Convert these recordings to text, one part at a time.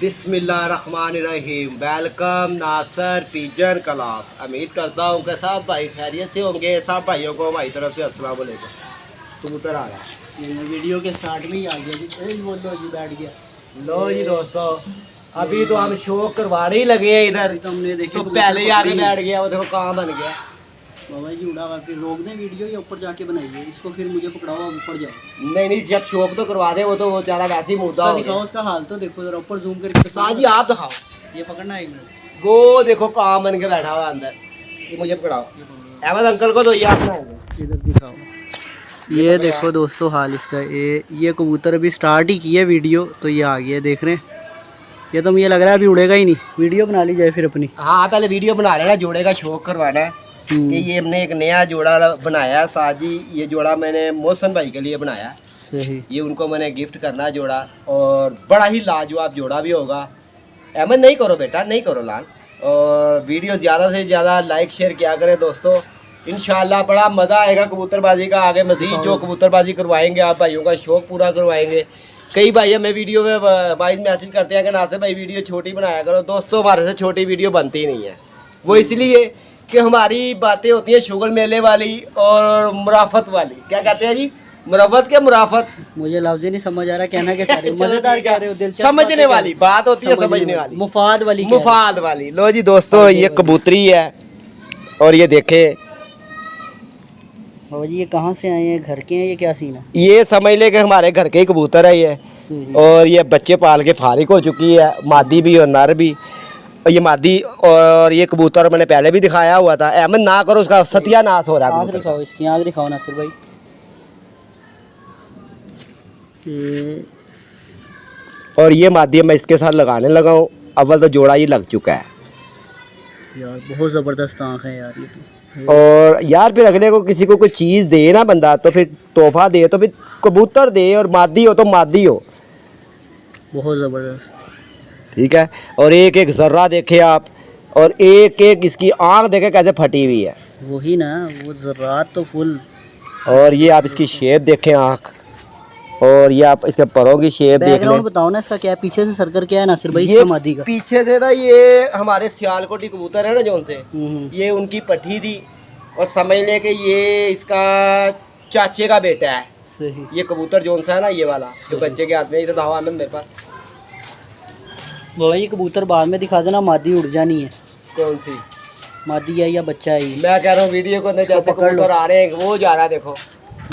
बिस्मिल्लाहिर्रहमानिर्रहीम। वेलकम नासर pigeon club. उम्मीद करता हूँ कि सब भाई खैरियत से होंगे। सब भाइयों को हमारी तरफ से अस्सलाम वालेकुम। कबूतर आ रहा वीडियो के स्टार्ट में ही आ गया जी। बोलो जी, बैठ गया। लो जी दोस्तों, अभी तो हम शो करवाने ही लगे हैं इधर, तो हमने देखे तो पहले ही आगे बैठ गया। वो देखो कहाँ बन गया बाबा जी। उड़ा हुआ फिर रोक दें वीडियो या ऊपर जाके बनाइए इसको, फिर मुझे पकड़ाओ, आप ऊपर जाओ। नहीं, जब शौक तो करवा दे, वो तो वो चारा वैसे ही मुद्दा हो दिखाओ, उसका हाल तो देखो जरा, ऊपर जूम करके। साथ जी आप दिखाओ, ये पकड़ना है एक मिनट। वो देखो कहाँ बन के बैठा हुआ अंदर। ये मुझे पकड़ाओ, अहमद अंकल को तो ये आप इधर दिखाओ। ये देखो दोस्तों हाल इसका। ये कबूतर अभी स्टार्ट ही किया वीडियो, तो ये आ गया, देख रहे हैं। ये तो मुझे लग रहा है अभी उड़ेगा ही नहीं। वीडियो बना ली जाए फिर अपनी। हाँ, पहले वीडियो बना लेना, जोड़े का शौक करवाना है कि ये हमने एक नया जोड़ा बनाया। साथ जी ये जोड़ा मैंने मौसम भाई के लिए बनाया। सही। ये उनको मैंने गिफ्ट करना है जोड़ा, और बड़ा ही लाजवाब जोड़ा भी होगा। अहमद नहीं करो बेटा, नहीं करो लाल। और वीडियो ज़्यादा से ज़्यादा लाइक शेयर किया करें दोस्तों। इंशाल्लाह बड़ा मज़ा आएगा कबूतरबाजी का। आगे मज़ीद जो कबूतरबाजी करवाएंगे, आप भाइयों का शौक़ पूरा करवाएंगे। कई भाई हमें वीडियो में वाइस मैसेज करते हैं कि नासिर भाई वीडियो छोटी बनाया करो। दोस्तों हमारे से छोटी वीडियो बनती ही नहीं है। वो इसलिए कि हमारी बातें होती हैं शुगल मेले वाली और मुराफत वाली। क्या कहते हैं जी, मुराफत क्या मुराफत, मुझे लफ्ज़ ही नहीं समझ आ रहा कहना क्या चाह रहे हो। मज़ेदार कह रहे हो, दिलचस्प समझने वाली बात होती है, समझने वाली, मुफाद वाली, मुफाद वाली। लो जी दोस्तों, ये कबूतरी है और ये देखे बाबा जी, ये कहाँ से आए हैं? घर के हैं? ये क्या सीन है? ये समझ ले कि हमारे घर के ही कबूतर है ये। और ये बच्चे पाल के फारिग हो चुकी है, मादी भी और नर भी। और ये मादी, और ये कबूतर मैंने पहले भी दिखाया हुआ था। अहमद ना करो, उसका सत्यानाश हो रहा है। आँख दिखाओ, इसकी आँख दिखाओ नासिर भाई। और ये मादी मैं इसके साथ लगाने लगा हूँ। अव्वल तो जोड़ा ही लग चुका है यार। बहुत ज़बरदस्त आँख है यार ये तो। और यार फिर अगले को किसी को कोई चीज़ दे ना बंदा, तो फिर तोहफा दे तो फिर कबूतर दे, और मादी हो तो मादी हो। बहुत ज़बरदस्त, ठीक है। और एक एक ज़र्रा देखे आप, और एक एक इसकी आँख देखे कैसे फटी हुई है। वही ना, वो ज़र्रात तो फुल। और ये आप इसकी शेप देखें आँख, और ये आप इसके परों की शेप देख लें। बताओ ना इसका क्या है, पीछे से सर्कल क्या है नासिर भाई इसका मादी का? पीछे से ना ये हमारे सियालकोटी कबूतर है ना जोन से, ये उनकी पट्टी थी। और समझ ले कि ये इसका चाचे का बेटा है। सही। ये कबूतर जोन सा है ना, ये वाला जो बच्चे के हाथ में, ये तो दावा आनंद मेरे पास। बाबा ये कबूतर बाद में दिखा देना, मादी उड़ जानी है। कौन सी मादी है या बच्चा है? मैं कह रहा हूँ वीडियो को अंदर जैसे कबूतर आ रहे हैं, वो जा रहा है देखो,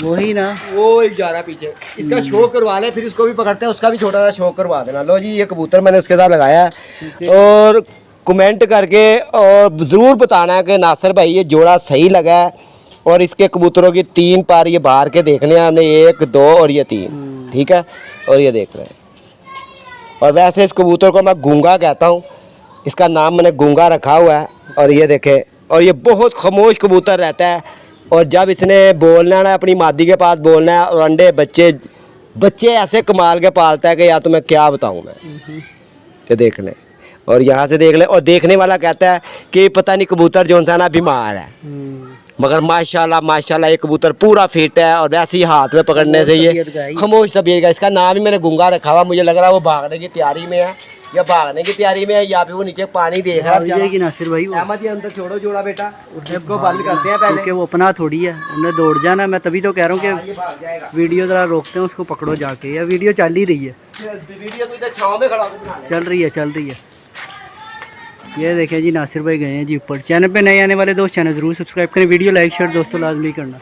वही ना, वो एक जा रहा पीछे। इसका शो करवा ले, फिर उसको भी पकड़ते हैं, उसका भी छोटा सा शो करवा देना। लो जी, ये कबूतर मैंने उसके साथ लगाया है। और कमेंट करके और ज़रूर बताना है कि नासिर भाई ये जोड़ा सही लगा है। और इसके कबूतरों की 3 पार ये बाहर के देखने हैं हमने, 1 2 और ये 3। ठीक है, और ये देख रहे हैं। और वैसे इस कबूतर को मैं गूंगा कहता हूँ, इसका नाम मैंने गूंगा रखा हुआ है। और ये देखे, और ये बहुत खामोश कबूतर रहता है। और जब इसने बोलना ना, अपनी मादी के पास बोलना है, और अंडे बच्चे ऐसे कमाल के पालता है कि यार तुम्हें क्या बताऊँ मैं। ये देख लें, और यहाँ से देख लें। और देखने वाला कहता है कि पता नहीं कबूतर जो सा ना बीमार है, मगर माशाल्लाह माशाल्लाह ये कबूतर पूरा फिट है। और वैसे ही हाथ में पकड़ने से ये खामोश तबीयत का। इसका नाम ही मैंने गूंगा रखा हुआ। मुझे लग रहा है वो भागने की तैयारी में है, या भागने की तैयारी में है, या फिर वो नीचे पानी देख रहा है। नासिर भाई अहमद ये अंदर छोड़ो जोड़ा बेटा, उसको बंद करते हैं पहले, क्योंकि वो अपना थोड़ी है, उन्हें दौड़ जाना। मैं तभी तो कह रहा हूँ कि वीडियो ज़रा रोकते हैं, उसको पकड़ो जाके। या वीडियो चल ही रही है, वीडियो तो इधर छांव में खड़ा होकर चल रही है। ये देखें जी, नासिर भाई गए हैं जी ऊपर। चैनल पे नए आने वाले दोस्त चैनल ज़रूर सब्सक्राइब करें, वीडियो लाइक शेयर दोस्तों लाजमी करना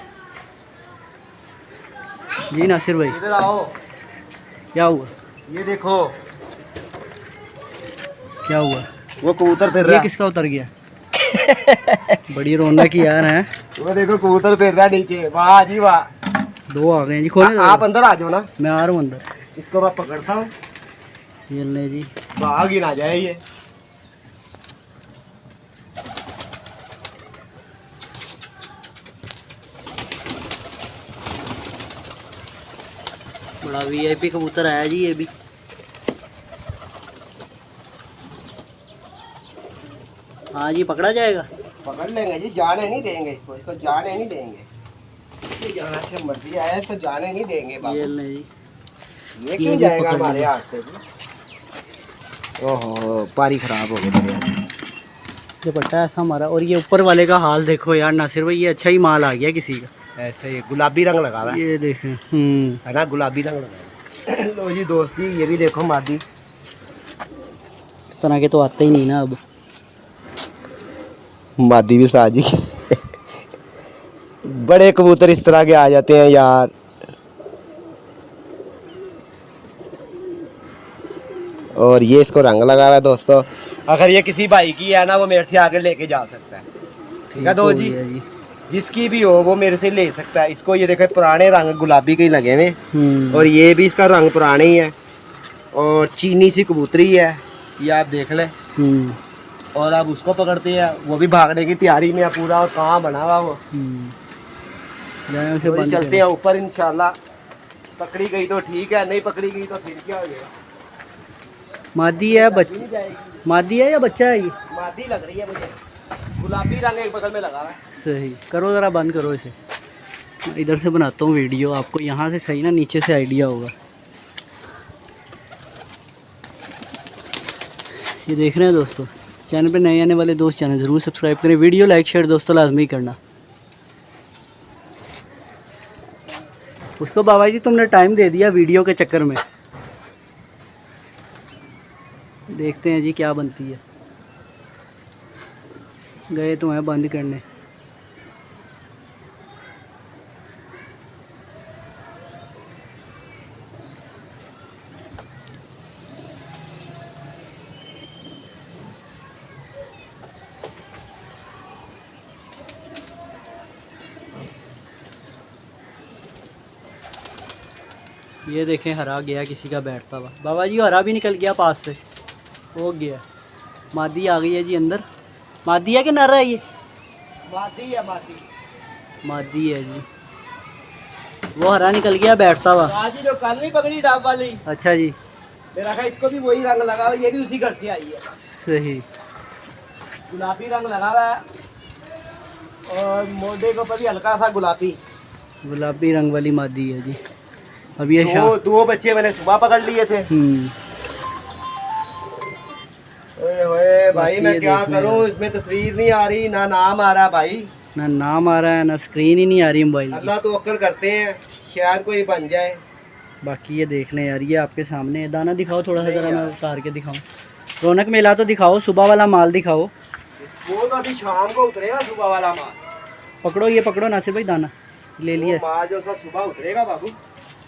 जी। नासिर भाई इधर आओ, क्या हुआ? ये देखो क्या हुआ? वो कबूतर फिर रहा है। किसका उतर गया? बड़ी रौनक यार है। वो देखो कबूतर फिर रहा है नीचे। वाह जी वाह, 2 आ गए जी। खोले आप अंदर आ जाओ ना, मैं आ रहा हूँ अंदर। इसको मैं पकड़ता हूँ। ये ले जी, भाग ही ना जाए ये। बड़ा VIP कबूतर आया जी ये भी। हाँ जी, पकड़ा जाएगा। पकड़ लेंगे जी, जाने नहीं देंगे इसको जाने नहीं देंगे। यहाँ से मर्जी आया, इसको जाने नहीं देंगे बाबू। ये ले जी, ये क्यों जाएगा हमारे हाथ से जी? ओहो पारी खराब हो गई मेरे। दुपट्टा ऐसा हमारा। और ये ऊपर वाले का हाल देखो यार नासिर भाई, ये अच्छा ही माल आ गया किसी का। ऐसे ही गुलाबी रंग लगा हुआ है। ये देखें है ना, गुलाबी रंग लगा है। लो जी दोस्ती, ये भी देखो मादी। इस तरह के तो आते ही नहीं ना अब। मादी भी साजी। बड़े कबूतर इस तरह के आ जाते हैं यार। और ये इसको रंग लगा हुआ है दोस्तों। अगर ये किसी भाई की है ना, वो मेरे से आगे लेके जा सकता है। ठीक है दोस्त जी, जिसकी भी हो वो मेरे से ले सकता है इसको। ये देखे पुराने रंग गुलाबी के ही लगे हुए, और ये भी इसका रंग पुराना ही है, और चीनी सी कबूतरी है, ये आप देख लें। और अब उसको पकड़ते हैं, वो भी भागने की तैयारी में है पूरा, और कहाँ बना हुआ वो। तो चलते हैं ऊपर इंशाल्लाह। पकड़ी गई तो ठीक है, नहीं पकड़ी गई तो फिर क्या हो जाएगा। मादी है बच्चा, मादी है या बच्चा है ये? मादी लग रही है मुझे, गुलाबी रंग एक बगल में लगा हुआ है। सही करो, ज़रा बंद करो इसे। इधर से बनाता हूँ वीडियो, आपको यहाँ से सही ना नीचे से आइडिया होगा। ये देख रहे हैं दोस्तों, चैनल पे नए आने वाले दोस्त चैनल ज़रूर सब्सक्राइब करें, वीडियो लाइक शेयर दोस्तों लाजमी करना। उसको बाबा जी तुमने टाइम दे दिया वीडियो के चक्कर में। देखते हैं जी क्या बनती है। गए तो हैं बंद करने। ये देखें हरा गया किसी का बैठता हुआ। बाबा जी हरा भी निकल गया पास से, हो गया। मादी आ गई है जी अंदर। मादी है कि नर है ये? मादी है, मादी। मादी है जी। वो हरा निकल गया बैठता हुआ। आज जो कल नहीं पकड़ी डाब वाली। अच्छा जी। मेरा ख्याल इसको भी वही रंग लगा हुआ, ये भी उसी घर से आई है। सही। गुलाबी रंग लगा हुआ है, और मोटे के ऊपर भी हल्का सा गुलाबी रंग वाली मादी है जी। अब ये दो बच्चे मैंने सुबह पकड़ लिए थे। ओए भाई मैं क्या करूं, इसमें तस्वीर नहीं आ रही, ना नाम आ रहा भाई, ना नाम आ रहा है, ना स्क्रीन ही नहीं आ रही मोबाइल की। अल्लाह तो अक्कर करते हैं, शायद कोई बन जाए। बाकी ये देख लें यार, ये आपके सामने है। दाना दिखाओ थोड़ा सा, जरा मैं उतार के दिखाऊं। रौनक मेला तो दिखाओ, सुबह वाला माल दिखाओ। वो तो अभी शाम को उतरेगा सुबह वाला माल। पकड़ो, ये पकड़ो नासिर भाई, दाना ले लिया। माल जो सुबह उतरेगा बाबू।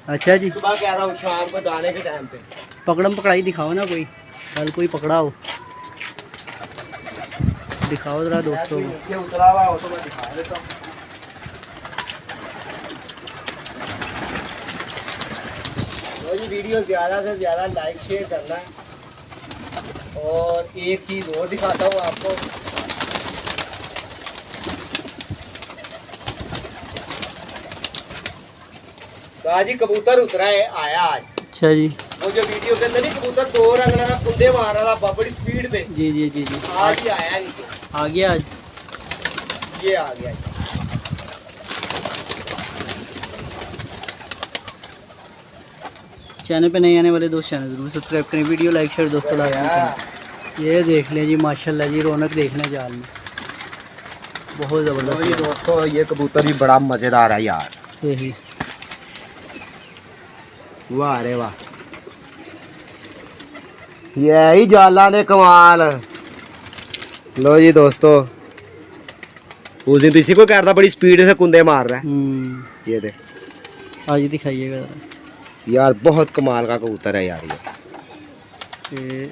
अच्छा जी, सुबह कह रहा हूँ, शाम को दाने के टाइम पे। पकड़म पकड़ाई दिखाओ ना, कोई कल कोई पकड़ा हो दिखाओ जरा दोस्तों। नीचे उतरा हुआ हो तो मैं दिखा देता हूँ। तो ये वीडियो ज़्यादा से ज़्यादा लाइक शेयर करना है। और एक चीज़ और दिखाता हूँ आपको। तो आज ही कबूतर उतरा है, आया आज। अच्छा जी। वो जो वीडियो के अंदर नहीं कबूतर दो रंग लगा कुंदे मार रहा था बड़ी स्पीड पे। जी जी जी जी। आज ही आया नीचे, आ गया आज। ये आ गया। चैनल पे नए आने वाले दोस्त चैनल जरूर सब्सक्राइब करें, वीडियो लाइक शेयर दोस्तों लाजमी करें। ये देख लें जी माशाल्लाह जी, रौनक देख लें जाल में, बहुत ज़बरदस्त। दोस्तों ये कबूतर भी बड़ा मज़ेदार है यार। सही। वाह अरे वाह, यही जाला ने कमाल। लो जी दोस्तों, उस दिन तो इसी को कह रहा था बड़ी स्पीड से कुंदे मार रहा है। ये देख, आज दिखाइएगा यार, बहुत कमाल का कबूतर है यार ये।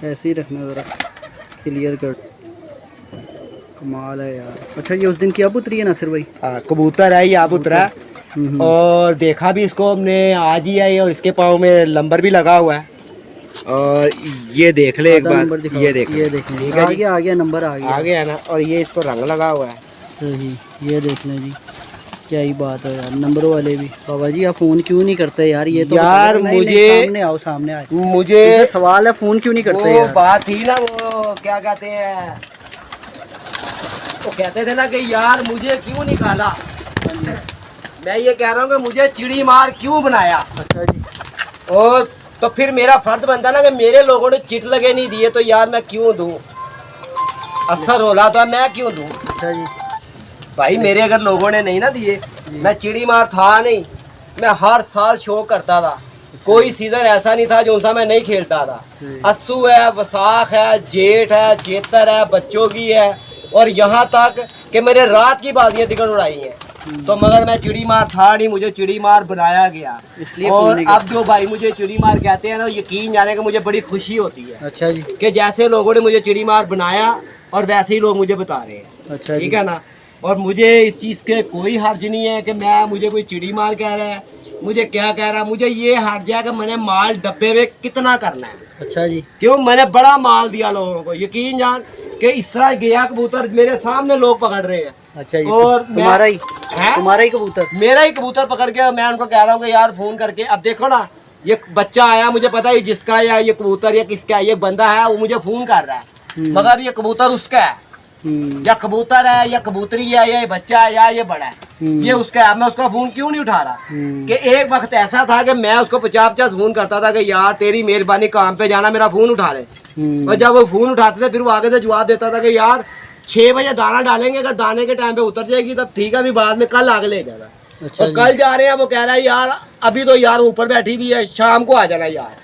ऐसे ही रखना ज़रा, क्लियर कर। कमाल है यार। अच्छा ये उस दिन की अब उतरी है नासिर भाई? कबूतर है, ये अब उतरा है। और देखा भी इसको हमने आज ही है, और इसके पाँव में नंबर भी लगा हुआ है। और ये देख ले एक बार, ये देख, ये देख लें, आ गया नंबर, आ गया है ना। और ये इसको रंग लगा हुआ है। सही। ये देख लें जी, क्या ही बात है यार, नंबरों वाले भी। बाबा जी आप फ़ोन क्यों नहीं करते यार? ये तो यार मुझे सामने आओ, सामने आओ। मुझे सवाल है, फ़ोन क्यों नहीं करते वो यार? बात थी ना, वो क्या कहते हैं, वो कहते थे ना कि यार मुझे क्यों निकाला। मैं ये कह रहा हूँ कि मुझे चिड़ी मार क्यों बनाया। अच्छा जी। और तो फिर मेरा फर्ज बनता ना कि मेरे लोगों ने चिट लगे नहीं दिए तो यार मैं क्यों दूं, असर रोला तो मैं क्यों दूं। अच्छा जी। भाई मेरे अगर लोगों ने नहीं ना दिए, मैं चिड़ी मार था नहीं, मैं हर साल शो करता था। कोई सीजन ऐसा नहीं था जो सा मैं नहीं खेलता था। अस्सू है, वसाख है, जेठ है, जेतर है, बच्चों की है, और यहाँ तक कि मैंने रात की बाजियाँ टिकट उड़ाई हैं। तो मगर मैं चिड़ी मार था नहीं, मुझे चिड़ी मार बनाया गया। इसलिए और अब जो भाई मुझे चिड़ी मार कहते हैं ना, यकीन जाने का मुझे बड़ी खुशी होती है। अच्छा जी। कि जैसे लोगों ने मुझे चिड़ी मार बनाया और वैसे ही लोग मुझे बता रहे हैं। अच्छा ठीक है ना। और मुझे इस चीज़ के कोई हर्ज नहीं है कि मुझे कोई चिड़ी मार कह रहा है, मुझे क्या कह रहा है। मुझे ये हर्ज है कि मैंने माल डब्बे में कितना करना है। अच्छा जी। क्यों, मैंने बड़ा माल दिया लोगों को। यकीन जान कि इस तरह गया कबूतर मेरे सामने लोग पकड़ रहे हैं। अच्छा जी। और तुम्हारा ही कबूतर? मेरा ही कबूतर पकड़ के मैं उनको कह रहा हूँ कि यार फोन करके, अब देखो ना, ये बच्चा आया, मुझे पता है जिसका है, या ये कबूतर या किसका है। ये बंदा है, वो मुझे फोन कर रहा है, मगर ये कबूतर उसका है, या कबूतर है या कबूतरी है, या ये बच्चा है या ये बड़ा है, ये उसका है। मैं उसका फोन क्यों नहीं उठा रहा? कि एक वक्त ऐसा था कि मैं उसको 50-50 फोन करता था कि यार तेरी मेहरबानी, काम पे जाना, मेरा फोन उठा ले। और जब वो फोन उठाते थे फिर वो आगे से जवाब देता था कि यार 6 बजे दाना डालेंगे, अगर दाने के टाइम पे उतर जाएगी तब ठीक है, अभी बाद में कल आगे ले जाना। अच्छा और कल जा रहे हैं, वो कह रहा है यार अभी तो यार ऊपर बैठी भी है, शाम को आ जाना यार।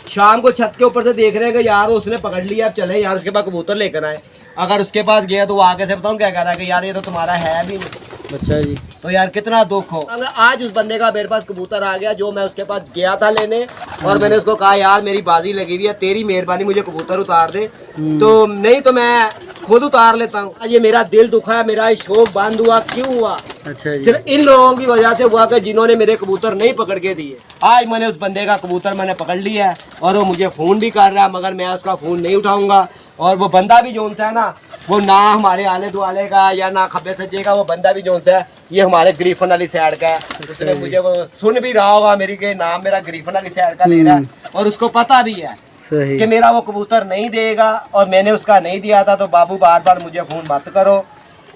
शाम को छत के ऊपर से देख रहे हैं कि यार उसने पकड़ लिया, अब चले यार उसके पास कबूतर लेकर आए। अगर उसके पास गया तो वो आगे से बताऊँ क्या कह रहा है कि यार ये तो तुम्हारा है भी नहीं। अच्छा जी। तो यार कितना दुख हो। अगर आज उस बंदे का मेरे पास कबूतर आ गया जो मैं उसके पास गया था लेने, और मैंने उसको कहा यार मेरी बाजी लगी हुई है, तेरी मेहरबानी मुझे कबूतर उतार दे, तो नहीं तो मैं खुद उतार लेता हूँ। आज ये मेरा दिल दुखा है, मेरा शौक बंद हुआ। क्यों हुआ? अच्छा जी। सिर्फ इन लोगों की वजह से हुआ कि जिन्होंने मेरे कबूतर नहीं पकड़ के दिए। आज मैंने उस बंदे का कबूतर मैंने पकड़ लिया है और वो मुझे फ़ोन भी कर रहा है, मगर मैं उसका फ़ोन नहीं उठाऊंगा। और वो बंदा भी जोन सा है ना, वो ना हमारे आले दुआले का या ना खब्बे सज्जे का, वो बंदा भी जोन सा है, ये हमारे ग्रीफन वाली साइड का है। उसने मुझे वो सुन भी रहा होगा, मेरी के नाम मेरा ग्रीफन वाली साइड का ले रहा है, और उसको पता भी है सही कि मेरा वो कबूतर नहीं देगा, और मैंने उसका नहीं दिया था। तो बाबू बार बार मुझे फ़ोन मत करो,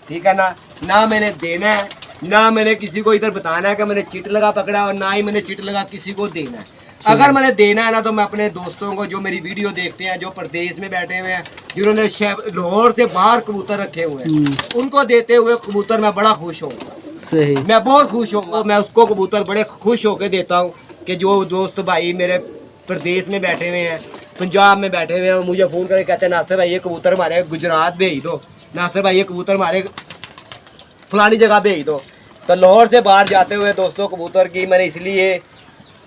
ठीक है ना। ना मैंने देना है, ना मैंने किसी को इधर बताना है कि मैंने चिट लगा पकड़ा, और ना ही मैंने चिट लगा किसी को देना है। अगर मैंने देना है ना, तो मैं अपने दोस्तों को जो मेरी वीडियो देखते हैं, जो प्रदेश में बैठे हुए हैं, जिन्होंने लाहौर से बाहर कबूतर रखे हुए हैं, उनको देते हुए कबूतर मैं बड़ा खुश हूँ। सही। मैं बहुत खुश हूँ। मैं उसको कबूतर बड़े खुश होकर देता हूँ कि जो दोस्त भाई मेरे प्रदेश में बैठे हुए हैं, पंजाब में बैठे हुए हैं, मुझे फ़ोन करके कहते हैं नासिर भाई ये कबूतर हमारे गुजरात भेज दो, नासिर भाई ये कबूतर हमारे फलानी जगह भेज दो। तो लाहौर से बाहर जाते हुए दोस्तों कबूतर की मैंने इसलिए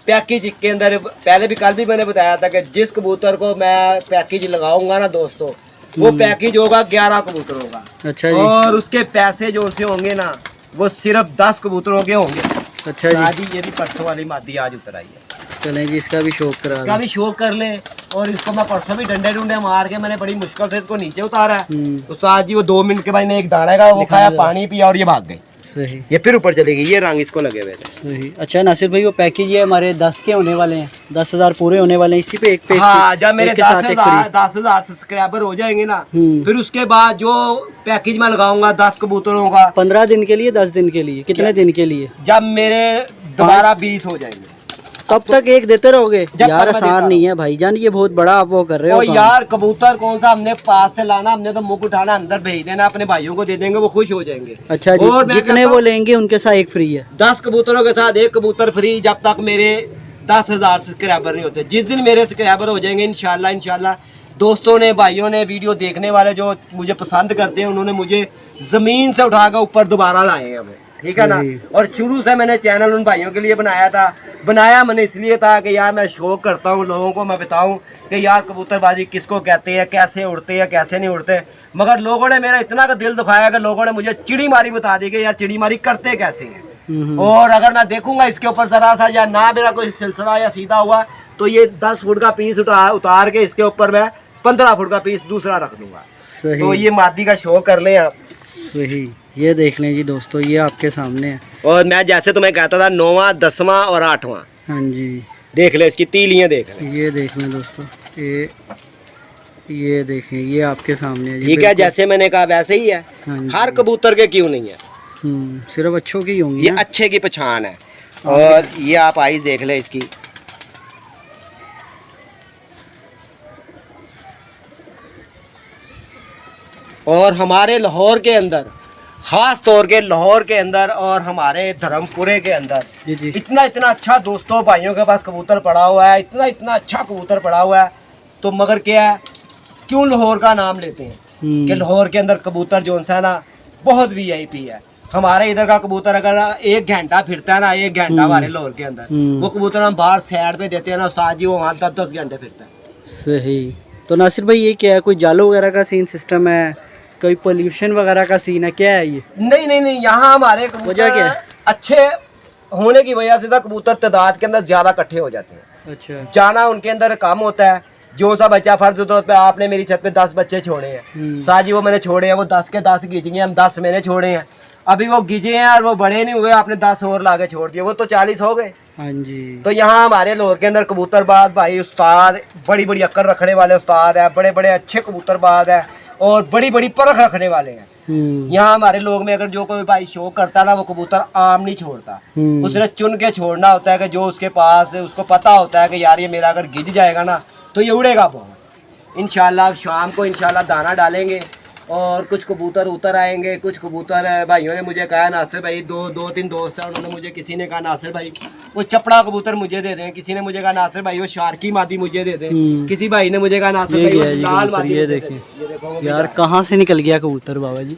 पैकेज के अंदर, पहले भी कल भी मैंने बताया था कि जिस कबूतर को मैं पैकेज लगाऊंगा ना दोस्तों, वो पैकेज होगा 11 कबूतर होगा। अच्छा जी। और उसके पैसे जो से होंगे ना, वो सिर्फ 10 कबूतरों के होंगे। अच्छा जी। आज ये भी परसों वाली मादी आज उतर आई है। चलें जी, इसका भी शौक करा इसका भी शौक कर ले। और इसको मैं परसों भी डंडे डुंडे मार के मैंने बड़ी मुश्किल से इसको नीचे उतारा है। तो आज जी वो 2 मिनट के बाद ने एक दाना का वो खाया, पानी पिया और ये भाग गई। सही। ये फिर ऊपर चलेगी, ये रंग इसको लगे हुए थे। सही। अच्छा नासिर भाई, वो पैकेज ये हमारे 10 के होने वाले हैं, 10,000 पूरे होने वाले हैं इसी पे एक पे। हाँ, जब मेरे 10,000 सब्सक्राइबर हो जाएंगे ना, फिर उसके बाद जो पैकेज में लगाऊंगा 10 कबूतरों का, 15 दिन के लिए, 10 दिन के लिए, कितने दिन के लिए? जब मेरे दोबारा 20 हो जाएंगे तब तक एक देते रहोगे? जब यार तक मैं आसान नहीं है भाईजान, ये बहुत बड़ा आप वो कर रहे हो। यार कबूतर कौन सा हमने पास से लाना, हमने तो मुख उठाना, अंदर भेज देना, अपने भाइयों को दे देंगे, वो खुश हो जाएंगे। अच्छा जी। और जितने वो लेंगे उनके साथ एक फ्री है। 10 कबूतरों के साथ एक कबूतर फ्री, जब तक मेरे 10,000 सब्सक्राइबर नहीं होते। जिस दिन मेरे सब्सक्राइबर हो जाएंगे इंशाल्लाह दोस्तों ने, भाइयों ने, वीडियो देखने वाले जो मुझे पसंद करते हैं, उन्होंने मुझे जमीन से उठाकर ऊपर दोबारा लाए हैं हमें, ठीक है ना। और शुरू से मैंने चैनल उन भाइयों के लिए बनाया मैंने इसलिए था कि यार मैं शौक करता हूँ लोगों को, मैं बताऊँ कि यार कबूतरबाजी किसको कहते हैं, कैसे उड़ते हैं, कैसे नहीं उड़ते। मगर लोगों ने मेरा इतना का दिल दुखाया कि लोगों ने मुझे चिड़ी मारी बता दी कि यार चिड़ी मारी करते कैसे हैं। और अगर मैं देखूंगा इसके ऊपर जरा सा या ना मेरा कोई सिलसिला या सीधा हुआ, तो ये 10 फुट का पीस उतार के इसके ऊपर मैं 15 फुट का पीस दूसरा रख दूंगा। तो ये मादी का शौक कर लें आप। सही। ये देख लें जी दोस्तों, ये आपके सामने है। और मैं जैसे तुम्हें कहता था 9वां 10वां और 8वां, हाँ जी देख ले इसकी तीलियां देख ले। ये देख लें दोस्तों, ये देखें, ये आपके सामने है जी। ठीक है, जैसे मैंने कहा वैसे ही है। हाँ जी। हर कबूतर के क्यों नहीं है, सिर्फ अच्छों की होंगी ये ना? अच्छे की पहचान है। और ये आप आइज देख लें इसकी, और हमारे लाहौर के अंदर, ख़ास तौर के लाहौर के अंदर और हमारे धर्मपुरे के अंदर जी जी। इतना इतना अच्छा दोस्तों भाइयों के पास कबूतर पड़ा हुआ है, इतना इतना अच्छा कबूतर पड़ा हुआ है। तो मगर क्या है, क्यों लाहौर का नाम लेते हैं कि लाहौर के अंदर कबूतर जो है ना बहुत वीआईपी है। हमारे इधर का कबूतर अगर 1 घंटा फिरता है ना, 1 घंटा हमारे लाहौर के अंदर, वो कबूतर हम बाहर साइड पे देते हैं ना उस्ताद जी, वो वहाँ 10-10 घंटे फिरता है। सही। तो नासिर भाई ये क्या है, कोई जालो वगैरह का सीन सिस्टम है, कोई पोल्यूशन वगैरह का सीन है, क्या है ये? नहीं नहीं नहीं, यहाँ हमारे वजह क्या है? कबूतर अच्छे होने की वजह से कबूतर तादाद के अंदर ज़्यादा इकट्ठे हो जाते हैं। अच्छा। जाना उनके अंदर कम होता है। जो सा बच्चा फर्ज तौर पे आपने मेरी छत पे 10 बच्चे छोड़े हैं, साजी वो मैंने छोड़े हैं, वो 10 के 10 गिजेंगे, हम 10 मैंने छोड़े हैं। अभी वो गिजे हैं और वो बड़े नहीं हुए, आपने 10 और लाके छोड़ दिए, वो तो 40 हो गए। हाँ जी। तो यहाँ हमारे लाहौर के अंदर कबूतरबाज भाई उस्ताद, बड़ी बड़ी अक्ल रखने वाले उस्ताद है, बड़े बड़े अच्छे कबूतरबाज है और बड़ी बड़ी परख रखने वाले हैं। यहाँ हमारे लोग में अगर जो कोई भाई शौक करता है ना, वो कबूतर आम नहीं छोड़ता, उसने चुन के छोड़ना होता है कि जो उसके पास है, उसको पता होता है कि यार ये मेरा अगर गिज जाएगा ना तो ये उड़ेगा बहुत। इंशाल्लाह शाम को इंशाल्लाह दाना डालेंगे और कुछ कबूतर उतर आएंगे। कुछ कबूतर भाइयों ने मुझे कहा नासिर भाई, दो तीन दोस्त हैं, उन्होंने मुझे, किसी ने कहा नासिर भाई वो चपड़ा कबूतर मुझे दे दें, किसी ने मुझे कहा नासिर भाई वो शार्की मादी मुझे दे दें, किसी भाई ने मुझे कहा नासिर भाई वो लाल मादी। ये देखो यार कहाँ से निकल गया कबूतर बाबा जी।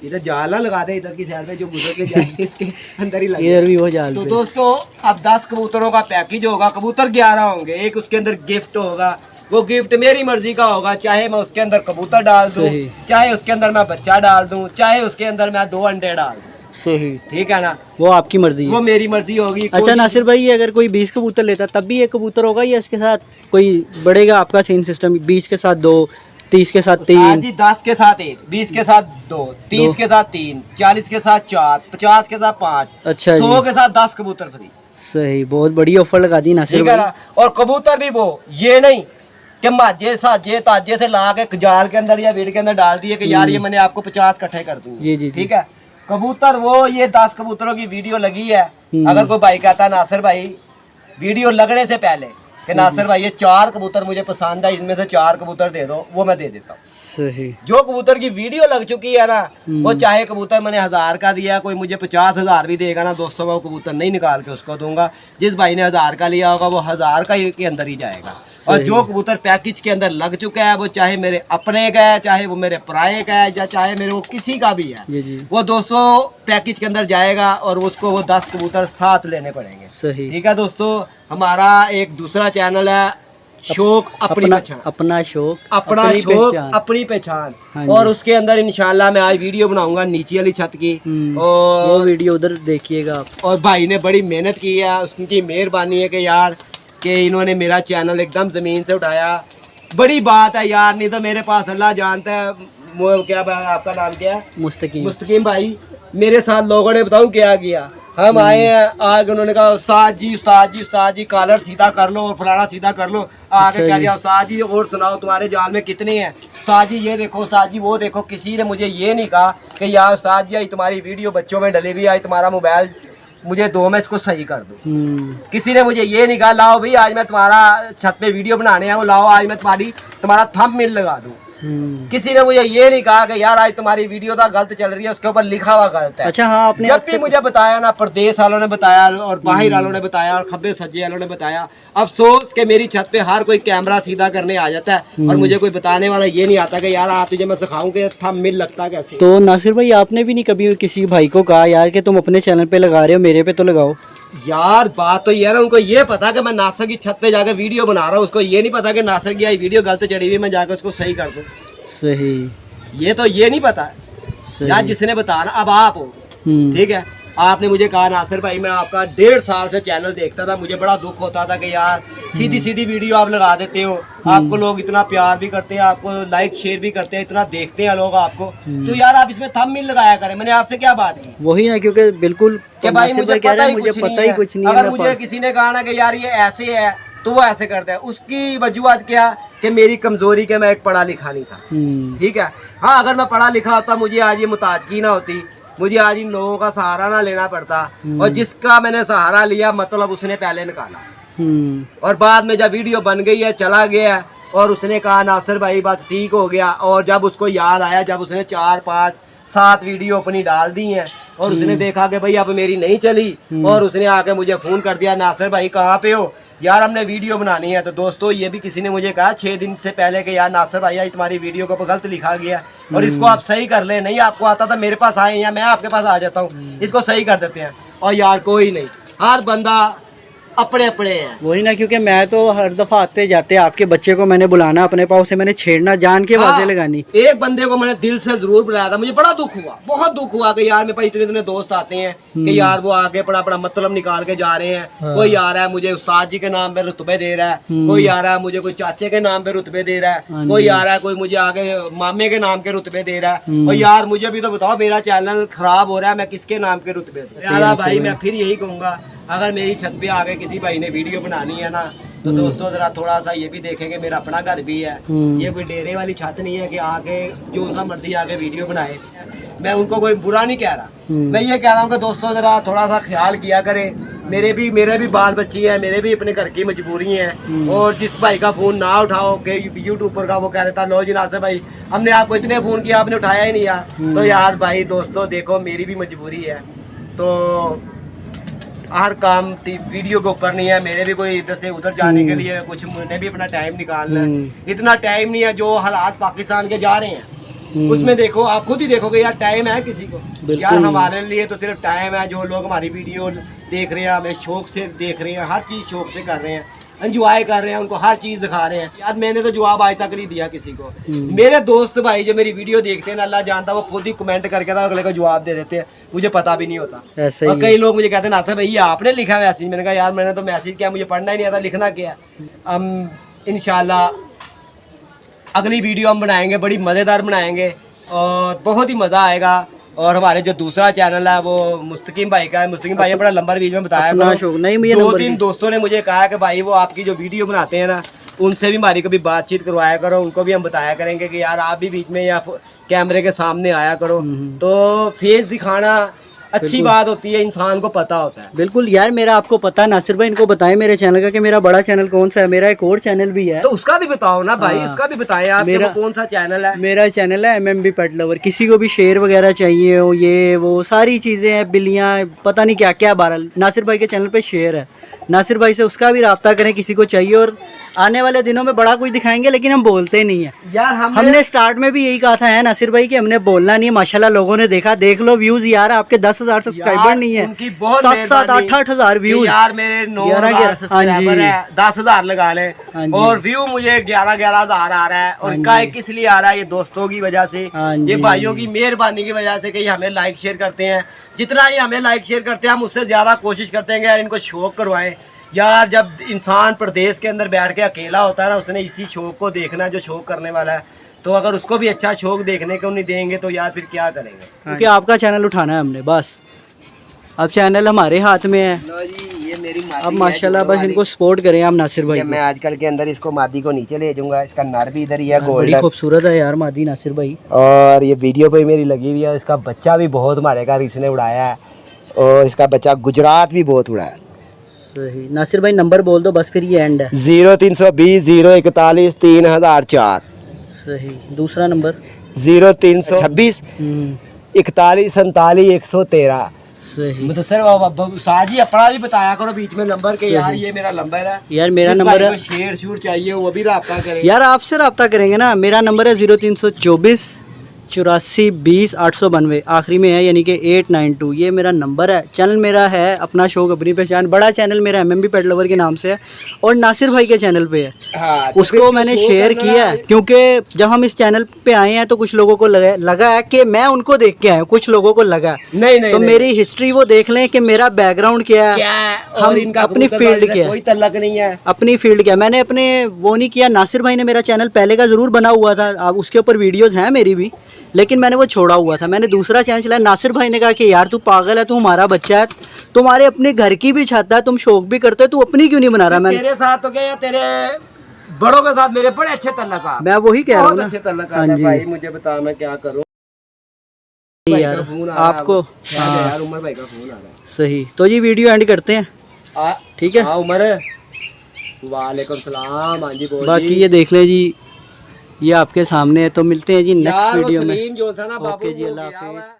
इधर जाल ना लगा दे, इधर की साइड पे जो गुजर के जाए इसके अंदर ही लगे। इधर भी वो जाल। तो दोस्तों अब 10 कबूतरों का पैकेज होगा, कबूतर 11 होंगे, एक उसके अंदर गिफ्ट होगा। वो गिफ्ट मेरी मर्जी का होगा, चाहे मैं उसके अंदर कबूतर डाल दूं, चाहे उसके अंदर मैं बच्चा डाल दूं, चाहे उसके अंदर मैं 2 अंडे डाल दूं। सही, ठीक है ना, वो आपकी मर्जी है, वो मेरी मर्जी होगी। अच्छा नासिर भाई, ये अगर कोई 20 कबूतर लेता तब भी एक कबूतर होगा या इसके साथ कोई बढ़ेगा आपका सीन सिस्टम? 20 के साथ 2, 30 के साथ 3, 10 के साथ 1, 20 के साथ 2, 30 के साथ 3, 40 के साथ 4, 50 के साथ 5, अच्छा 100 के साथ 10 कबूतर फ्री। सही, बहुत बड़ी ऑफर लगा दी नासिर ठीक है भाई। ना, और कबूतर भी वो ये नहीं कि माजे साजे ताजे से ला के जाल के अंदर या वीड के अंदर डाल दिए कि यार ये मैंने आपको 50 इकट्ठे कर दूंगी। जी जी, ठीक है, कबूतर वो ये 10 कबूतरों की वीडियो लगी है। अगर कोई भाई कहता है नासिर भाई वीडियो लगने से पहले कि नासिर भाई ये 4 कबूतर मुझे पसंद है, इसमें से 4 कबूतर दे दो, वो मैं दे देता हूँ। सही। जो कबूतर की वीडियो लग चुकी है ना, वो चाहे कबूतर मैंने 1000 का दिया, कोई मुझे 50,000 भी देगा ना दोस्तों, मैं वो कबूतर नहीं निकाल के उसको दूंगा। जिस भाई ने 1000 का लिया होगा वो 1000 का के अंदर ही जाएगा। और जो कबूतर पैकेज के अंदर लग चुका है, वो चाहे मेरे अपने का है, चाहे वो मेरे पराये का है, या चाहे मेरे वो किसी का भी है, वो दोस्तों पैकेज के अंदर जाएगा और उसको वो 10 कबूतर साथ लेने पड़ेंगे। सही। ठीक है दोस्तों, हमारा एक दूसरा चैनल है शौक अपनी पहचान, अपना शौक अपना शौक अपनी पहचान, और उसके अंदर इंशाल्लाह मैं आज वीडियो बनाऊंगा नीचे वाली छत की, और वो वीडियो उधर देखिएगा आप। और भाई ने बड़ी मेहनत की है, उसकी मेहरबानी है कि यार कि इन्होंने मेरा चैनल एकदम ज़मीन से उठाया। बड़ी बात है यार, नहीं तो मेरे पास अल्लाह जानता है। वो क्या आपका नाम क्या है? मुस्तकीम भाई। मेरे साथ लोगों ने बताऊँ क्या किया, हम आए हैं, आगे उन्होंने कहा उस्ताद जी कॉलर सीधा कर लो और फलाना सीधा कर लो। आगे कह दिया उस्ताद जी और सुनाओ तुम्हारे जाल में कितने हैं, उस्ताद जी ये देखो, उस्ताद जी वो देखो। किसी ने मुझे ये नहीं कहा कि यार उस्ताद जी आज तुम्हारी वीडियो बच्चों में डली हुई, आज तुम्हारा मोबाइल मुझे दो, मैं इसको सही कर दूँ। किसी ने मुझे ये नहीं कहा लाओ भाई आज मैं तुम्हारा छत पे वीडियो बनाने आऊँ, लाओ आज मैं तुम्हारा थंबनेल लगा दूँ। किसी ने मुझे ये नहीं कहा कि यार आज तुम्हारी वीडियो तो गलत चल रही है, उसके ऊपर लिखा हुआ गलत है। अच्छा हाँ, आपने जब भी मुझे बताया ना, प्रदेश वालों ने बताया और बाहर वालों ने बताया और खब्बे सज्जे वालों ने बताया। अफसोस कि मेरी छत पे हर कोई कैमरा सीधा करने आ जाता है और मुझे कोई बताने वाला ये नहीं आता कि यार आप तुझे मैं सिखाऊं कि थंबनेल लगता कैसे। तो नासिर भाई आपने भी नहीं कभी किसी भाई को कहा यार कि तुम अपने चैनल पे लगा रहे हो, मेरे पे तो लगाओ? यार बात तो ये ना, उनको ये पता कि मैं नासिर की छत पे जाकर वीडियो बना रहा हूँ, उसको ये नहीं पता कि नासिर की आई वीडियो गलत चढ़ी हुई, मैं जाकर उसको सही कर दूँ। सही, ये तो ये नहीं पता यार, जिसने बताना। अब आप हो, ठीक है, आपने मुझे कहा नासिर भाई मैं आपका 1.5 साल से चैनल देखता था, मुझे बड़ा दुख होता था कि यार सीधी सीधी वीडियो आप लगा देते हो, आपको लोग इतना प्यार भी करते हैं, आपको लाइक शेयर भी करते हैं, इतना देखते हैं लोग आपको, तो यार आप इसमें थंबनेल लगाया करें। मैंने आपसे क्या बात की? वही ना, क्योंकि बिल्कुल कि भाई मुझे पता ही कुछ नहीं है। अगर मुझे किसी ने कहा ना कि यार ये ऐसे है तो वो ऐसे करता है, उसकी वजूहत क्या कि मेरी कमजोरी के मैं एक पढ़ा लिखा नहीं था। ठीक है, हाँ अगर मैं पढ़ा लिखा होता, मुझे आज ये मुताजगी ना होती मुझे आज इन लोगों का सहारा ना लेना पड़ता। और जिसका मैंने सहारा लिया मतलब उसने पहले निकाला। और बाद में जब वीडियो बन गई है, चला गया और उसने कहा नासिर भाई बस ठीक हो गया। और जब उसको याद आया, जब उसने 4, 5, 7 वीडियो अपनी डाल दी हैं और उसने देखा कि भाई अब मेरी नहीं चली, और उसने आके मुझे फ़ोन कर दिया, नासिर भाई कहाँ पे हो यार, हमने वीडियो बनानी है। तो दोस्तों ये भी किसी ने मुझे कहा 6 दिन से पहले कि यार नासिर भाई यार तुम्हारी वीडियो को गलत लिखा गया और इसको आप सही कर लें। नहीं आपको आता था मेरे पास आए, या मैं आपके पास आ जाता हूँ, इसको सही कर देते हैं। और यार कोई नहीं, हर बंदा अपने अपने हैं। वही ना, क्योंकि मैं तो हर दफा आते जाते आपके बच्चे को मैंने बुलाना, अपने पाँव से मैंने छेड़ना, जान के बातें लगानी। एक बंदे को मैंने दिल से जरूर बुलाया था, मुझे बड़ा दुख हुआ, बहुत दुख हुआ कि यार मेरे पास इतने इतने दोस्त आते हैं कि यार वो आगे बड़ा बड़ा मतलब निकाल के जा रहे हैं। कोई आ रहा है मुझे उस्ताद जी के नाम पे रुतबे दे रहा है, कोई आ रहा है मुझे कोई चाचे के नाम पे रुतबे दे रहा है, कोई आ रहा है कोई मुझे आगे मामे के नाम के रुतबे दे रहा है। और यार मुझे भी तो बताओ, मेरा चैनल खराब हो रहा है, मैं किसके नाम के रुतबे दूं? भाई मैं फिर यही कहूंगा, अगर मेरी छत पे आगे किसी भाई ने वीडियो बनानी है ना, तो दोस्तों जरा थोड़ा सा ये भी देखेंगे, मेरा अपना घर भी है, ये कोई डेरे वाली छत नहीं है कि आगे जो सा मर्जी आगे वीडियो बनाए। मैं उनको कोई बुरा नहीं कह रहा, मैं ये कह रहा हूँ कि दोस्तों जरा थोड़ा सा ख्याल किया करें। मेरे भी बाल बच्चे हैं, मेरे भी अपने घर की मजबूरी है। और जिस भाई का फ़ोन ना उठाओ कि यूट्यूबर का, वो कह देता लो जी नासिर भाई हमने आपको इतने फ़ोन किया आपने उठाया ही नहीं यार। तो यार भाई दोस्तों देखो मेरी भी मजबूरी है, तो हर काम वीडियो के ऊपर नहीं है। मेरे भी कोई इधर से उधर जाने के लिए कुछ, मैंने भी अपना टाइम निकालना है। इतना टाइम नहीं है जो हालात पाकिस्तान के जा रहे हैं उसमें। देखो आप खुद ही देखोगे यार, टाइम है किसी को यार? हमारे लिए तो सिर्फ टाइम है। जो लोग हमारी वीडियो देख रहे हैं, हमें शौक से देख रहे हैं, हर चीज़ शौक से कर रहे हैं, एंजॉय कर रहे हैं, उनको हर चीज़ दिखा रहे हैं। यार मैंने तो जवाब आज तक नहीं दिया किसी को। मेरे दोस्त भाई जो मेरी वीडियो देखते हैं, अल्लाह जानता, वो खुद ही कमेंट करके था अगले को जवाब दे देते हैं, मुझे पता भी नहीं होता। और कई लोग मुझे कहते हैं नासिर भाई आपने लिखा मैसेज। मैंने कहा यार मैंने तो मैसेज किया, मुझे पढ़ना ही नहीं आता, लिखना क्या। हम इंशाल्लाह अगली वीडियो हम बनाएंगे, बड़ी मज़ेदार बनाएंगे और बहुत ही मज़ा आएगा। और हमारे जो दूसरा चैनल है वो मुस्तकीम भाई का है। मुस्तकीम भाई ने बड़ा लंबा बीच में बताया, 2-3 दोस्तों ने मुझे कहा कि भाई वो आपकी जो वीडियो बनाते हैं ना, उनसे भी हमारी कभी बातचीत करवाया करो, उनको भी हम बताया करेंगे कि यार आप भी बीच में या कैमरे के सामने आया करो। तो फेस दिखाना अच्छी बात होती है, इंसान को पता होता है। बिल्कुल यार, मेरा आपको पता है, नासिर भाई इनको बताएं मेरे चैनल का कि मेरा बड़ा चैनल कौन सा है। मेरा एक और चैनल भी है, तो उसका भी बताओ ना भाई। उसका भी बताएं आप, मेरा कौन सा चैनल है? मेरा चैनल है MMB पेट लवर। किसी को भी शेयर वगैरह चाहिए हो, ये वो सारी चीज़ें हैं, बिल्लियाँ, पता नहीं क्या क्या, बहरहाल नासिर भाई के चैनल पे शेयर है। नासिर भाई से उसका भी रब्ता करें किसी को चाहिए। और आने वाले दिनों में बड़ा कुछ दिखाएंगे, लेकिन हम बोलते नहीं है यार। हमने स्टार्ट में भी यही कहा था है नासिर भाई कि हमने बोलना नहीं है। माशाल्लाह लोगों ने देखा, देख लो व्यूज यार, आपके 10,000 सब्सक्राइबर नहीं है, 7-7, 8-8 व्यूज यार। मेरे 9,000 सब्सक्राइबर है, 10,000 लगा ले और व्यू मुझे 11,000 आ रहा है। और इनका किस लिए आ रहा है? ये दोस्तों की वजह से, ये भाइयों की मेहरबानी की वजह से कि ये हमें लाइक शेयर करते हैं। जितना ये हमें लाइक शेयर करते हैं, हम उससे ज्यादा कोशिश करते हैं कि यार इनको शौक करवाएं। यार जब इंसान प्रदेश के अंदर बैठ के अकेला होता है ना, उसने इसी शौक को देखना जो शौक करने वाला है। तो अगर उसको भी अच्छा शौक देखने को नहीं देंगे तो यार फिर क्या करेंगे? क्योंकि आपका चैनल उठाना है हमने, बस अब चैनल हमारे हाथ में है। लो जी, ये मेरी अब माशाल्लाह बस इनको सपोर्ट करें आप नासिर भाई। मैं आजकल के अंदर इसको मादी को नीचे ले जाऊंगा। इसका नर भी इधर ही है, गोल्डन, बड़ी खूबसूरत है यार मादी नासिर भाई। और ये वीडियो पे मेरी लगी हुई है। इसका बच्चा भी बहुत हमारे घर इसने उड़ाया है, और इसका बच्चा गुजरात भी बहुत उड़ा है। सही। नासिर भाई नंबर बोल दो बस, फिर ये एंड है। 0320 041 3004। सही। दूसरा नंबर 0326 41 47 113। सही। मुदस्सिर उस्ताद जी अपना भी बताया करो बीच में नंबर के, यार ये मेरा नंबर है। यार मेरा नंबर है, शेयर शूर चाहिए वो भी रब्ता करें। यार आपसे रब्ता करेंगे ना। मेरा नंबर है 0324 84 20 892, आखिरी में है, यानी कि 892। ये मेरा नंबर है। चैनल मेरा है अपना शौक अपनी पहचान। बड़ा चैनल मेरा MMB पेट लवर के नाम से है और नासिर भाई के चैनल पे है। हाँ, उसको मैंने शेयर किया है, क्योंकि जब हम इस चैनल पे आए हैं तो कुछ लोगों को लगा है कि मैं उनको देख के आया हूँ, कुछ लोगों को लगा नहीं तो मेरी हिस्ट्री वो देख लें कि मेरा बैकग्राउंड क्या है, हम इनका अपनी फील्ड क्या है, कोई तल्लक नहीं है, अपनी फील्ड क्या। मैंने अपने वो नहीं किया। नासिर भाई ने मेरा चैनल पहले का ज़रूर बना हुआ था, अब उसके ऊपर वीडियोज़ हैं मेरी भी, लेकिन मैंने वो छोड़ा हुआ था। मैंने दूसरा चैनल चलाया। नासिर भाई ने कहा कि यार तू पागल है, तू हमारा बच्चा है, तुम्हारे अपने घर की भी छत है, तुम शौक भी करते हो, तू अपनी क्यों नहीं बना रहा? तेरे साथ तो क्या, तेरे बड़ों के साथ मेरे बड़े अच्छे तल्लक, मैं वही कह रहा हूँ, बहुत अच्छे तल्लक। भाई मुझे बता मैं क्या करूँ। यार आपको यार उमर भाई का फोन आ रहा है। सही, तो जी वीडियो एंड करते हैं, ठीक है। हाँ उमर, वालेकुम सलाम। हाँ जी बोल बाकी जी। ये देख ले जी, ये आपके सामने है। तो मिलते हैं जी नेक्स्ट यार वो वीडियो में। सलीम जो सा ना बाबू ओके जी, वो अल्लाह गया हुआ हाफिज़। है।